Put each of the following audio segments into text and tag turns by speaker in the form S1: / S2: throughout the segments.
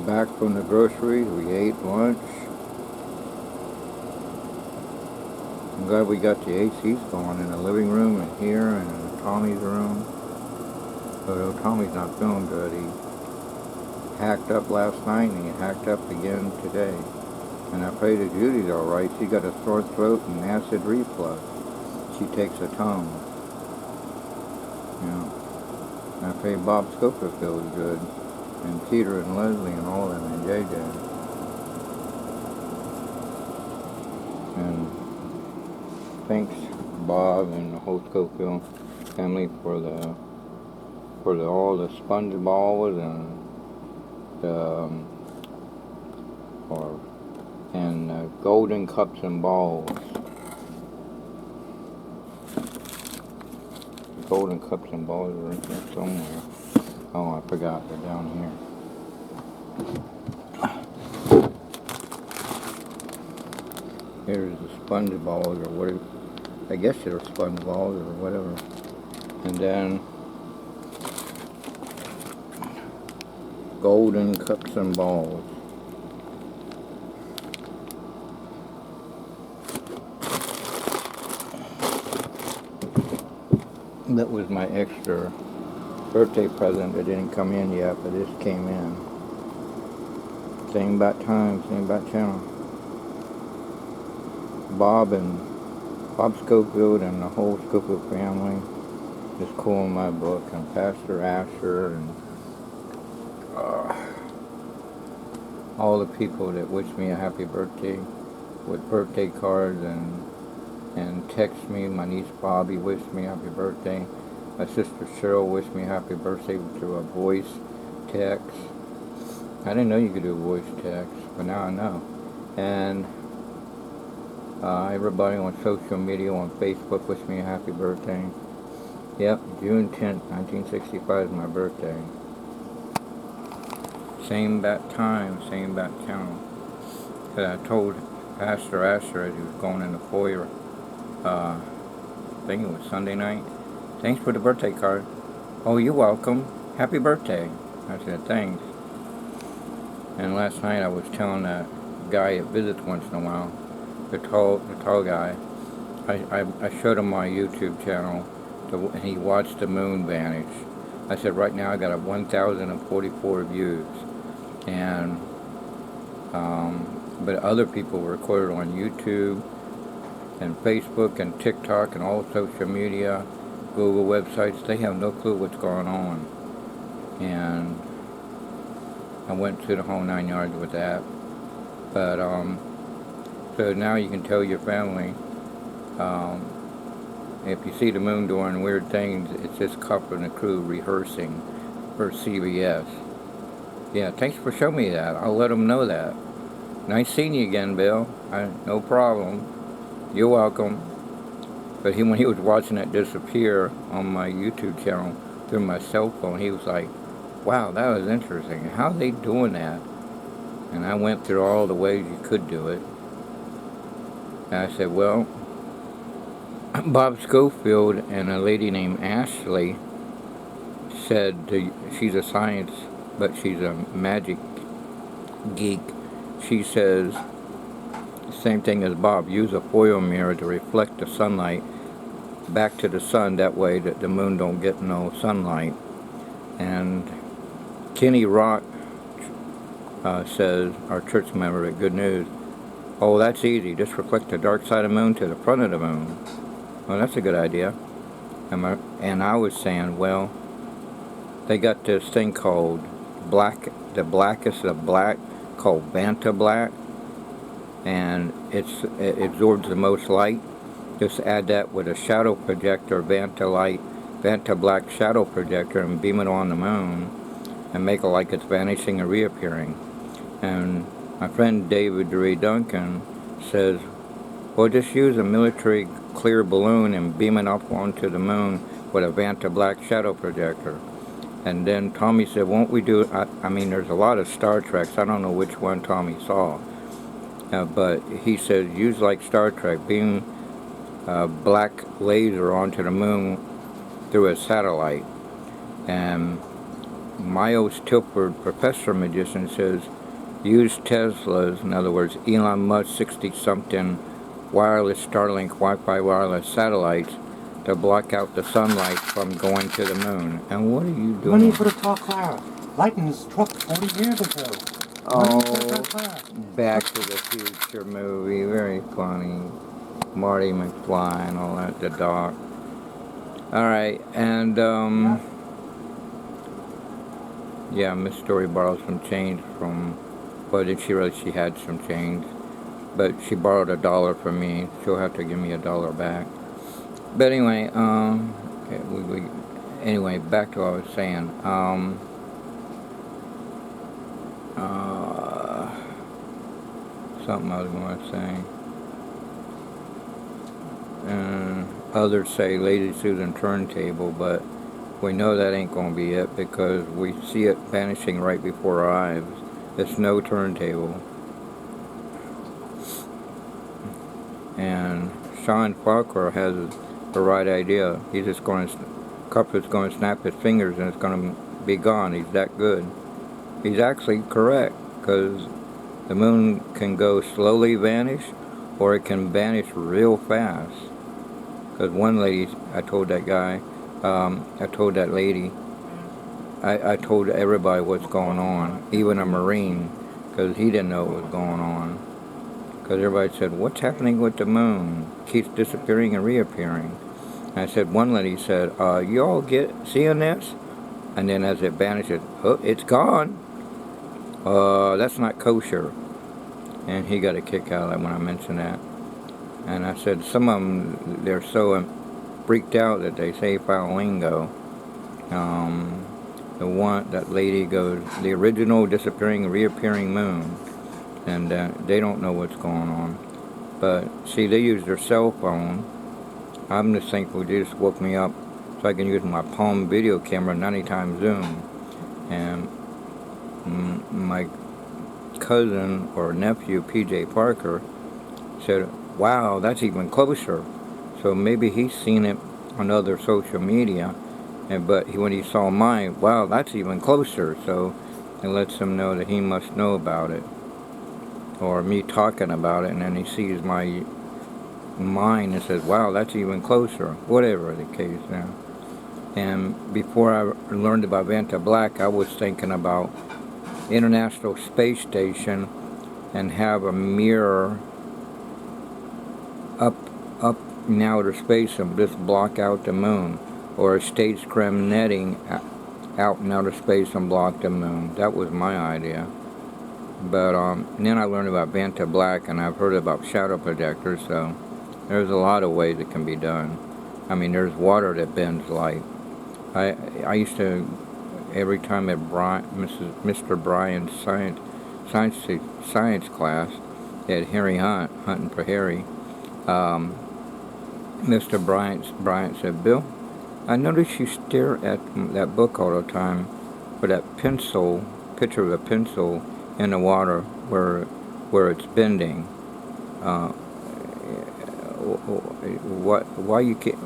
S1: back from the groceries. We ate lunch. I'm glad we got the ACs going in the living room and here and in Tommy's room. Although Tommy's not feeling good. He hacked up last night and he hacked up again today. And I pray that Judy's alright. She got a sore throat and acid reflux. She takes a Tums. Yeah. And I pray Bob Scoper feels good. And Peter and Leslie and all of them and JJ. And thanks Bob and the whole Schofield family for all the sponge balls and golden cups and balls. Golden cups and balls are in here somewhere. Oh, I forgot. They're down here. Here's the sponge balls or whatever. I guess they're sponge balls or whatever. And then golden cups and balls. That was my extra birthday present that didn't come in yet, but this came in. Same about time, same about channel. Bob Schofield and the whole Schofield family is cool in my book, and Pastor Asher and all the people that wish me a happy birthday with birthday cards and text me. My niece Bobby wished me happy birthday. My sister Cheryl wished me happy birthday through a voice text. I didn't know you could do voice text, but now I know. And everybody on social media, on Facebook, wished me a happy birthday. Yep, June 10th, 1965 is my birthday. Same bat time, same bat channel. I told Pastor Asher as he was going in the foyer, I think it was Sunday night, thanks for the birthday card. Oh, you're welcome. Happy birthday. I said, thanks. And last night I was telling that guy that visits once in a while, the tall guy, I showed him my YouTube channel, and he watched the moon vanish. I said, right now I got 1,044 views. And, but other people recorded on YouTube and Facebook and TikTok and all social media, Google websites. They have no clue what's going on. And I went through the whole 9 yards with that. But, so now you can tell your family, if you see the moon doing weird things, it's just Copper and the crew rehearsing for CBS. Yeah, thanks for showing me that. I'll let them know that. Nice seeing you again, Bill. No problem. You're welcome. But when he was watching it disappear on my YouTube channel through my cell phone, he was like, wow, that was interesting. How are they doing that? And I went through all the ways you could do it. And I said, well, Bob Schofield and a lady named Ashley said she's a science, but she's a magic geek. She says the same thing as Bob. Use a foil mirror to reflect the sunlight back to the sun. That way that the moon don't get no sunlight. And Kenny Rock says, our church member at Good News, oh, that's easy. Just reflect the dark side of the moon to the front of the moon. Well, that's a good idea. And I was saying, well, they got this thing called the blackest of black, called Vanta Black, and it absorbs the most light. Just add that with a shadow projector, Vanta Black shadow projector, and beam it on the moon, and make it like it's vanishing and reappearing. And my friend David Ray Duncan says, well, just use a military clear balloon and beam it up onto the moon with a Vanta Black shadow projector. And then Tommy said, won't we do, I mean, there's a lot of Star Treks. I don't know which one Tommy saw. But he said, use like Star Trek, beam black laser onto the moon through a satellite. And Miles Tilford, professor magician, says use Tesla's, in other words, Elon Musk 60-something wireless Starlink Wi-Fi wireless satellites to block out the sunlight from going to the moon. And what are you doing?
S2: Money for the car, Clara. Lightning struck 40 years ago. Money for the car.
S1: Back to the Future movie, very funny. Marty McFly and all that, the dog. Alright, and yeah, Miss Story borrowed some change from, well, did she realize she had some change? But she borrowed $1 from me. She'll have to give me $1 back. But anyway, okay, anyway, back to what I was saying. Something I was going to say. Others say Lady Susan turntable, but we know that ain't going to be it because we see it vanishing right before our eyes. It's no turntable. And Sean Farquhar has the right idea. He's just going to, Cuphead's going to snap his fingers and it's going to be gone. He's that good. He's actually correct because the moon can go slowly vanish or it can vanish real fast. Because one lady, I told that guy, I told that lady, I told everybody what's going on, even a Marine, because he didn't know what was going on. Because everybody said, what's happening with the moon? It keeps disappearing and reappearing. And I said, one lady said, you all seeing this? And then as it vanishes, oh, it's gone. That's not kosher. And he got a kick out of that when I mentioned that. And I said, some of them, they're so freaked out that they say foul lingo. That lady goes, the original disappearing, reappearing moon. And they don't know what's going on. But, see, they use their cell phone. I'm just thankful they just woke me up so I can use my Palm video camera 90 times zoom. And my cousin or nephew, PJ Parker, said, wow, that's even closer. So maybe he's seen it on other social media, but when he saw mine, wow, that's even closer. So it lets him know that he must know about it, or me talking about it, and then he sees my mine and says, wow, that's even closer. Whatever the case now. And before I learned about Vanta Black, I was thinking about International Space Station and have a mirror up in outer space and just block out the moon, or a stagecraft netting out in outer space and block the moon. That was my idea. But then I learned about Vanta Black, and I've heard about shadow projectors, so there's a lot of ways it can be done. I mean, there's water that bends light. I used to, every time at Mr. Bryan's science class at Harry Hunt, Hunting for Harry, Mr. Bryant said, Bill, I noticed you stare at that book all the time with that picture of a pencil in the water where it's bending. Why you can't,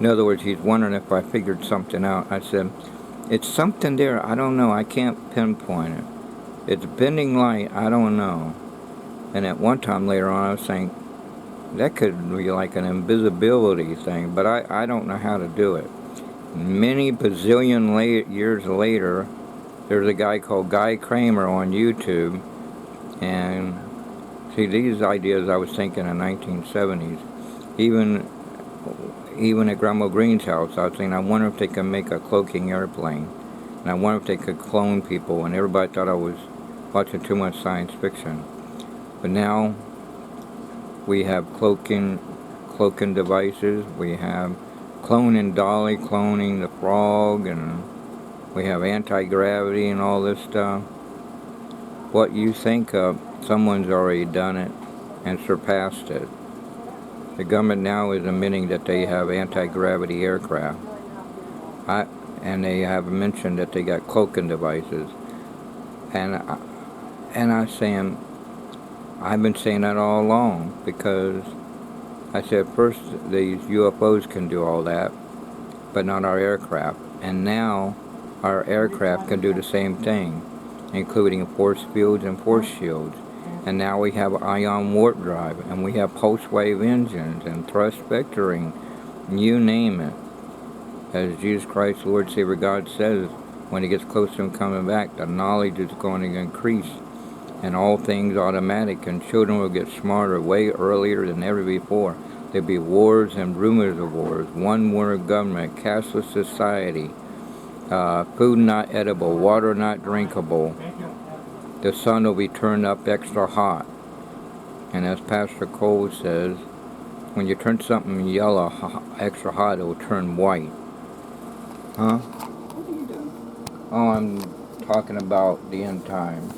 S1: in other words, he's wondering if I figured something out. I said, it's something there, I don't know, I can't pinpoint it. It's bending light, I don't know. And at one time later on, I was saying, that could be like an invisibility thing, but I don't know how to do it. Many bazillion years later, there's a guy called Guy Kramer on YouTube, and see, these ideas I was thinking in the 1970s. Even at Grandma Green's house, I was thinking, I wonder if they can make a cloaking airplane. And I wonder if they could clone people, and everybody thought I was watching too much science fiction. But now, we have cloaking devices, we have cloning Dolly, cloning the frog, and we have anti-gravity and all this stuff. What you think of, someone's already done it and surpassed it. The government now is admitting that they have anti-gravity aircraft. And they have mentioned that they got cloaking devices. And I'm saying, I've been saying that all along, because I said first these UFOs can do all that, but not our aircraft. And now our aircraft can do the same thing, including force fields and force shields. And now we have ion warp drive, and we have pulse wave engines and thrust vectoring, you name it. As Jesus Christ, Lord Savior God says, when He gets close to Him coming back, the knowledge is going to increase, and all things automatic, and children will get smarter way earlier than ever before. There'll be wars and rumors of wars, one world government, cashless society, food not edible, water not drinkable. The sun will be turned up extra hot. And as Pastor Cole says, when you turn something yellow extra hot, it will turn white. Huh?
S3: What are you doing?
S1: Oh, I'm talking about the end times.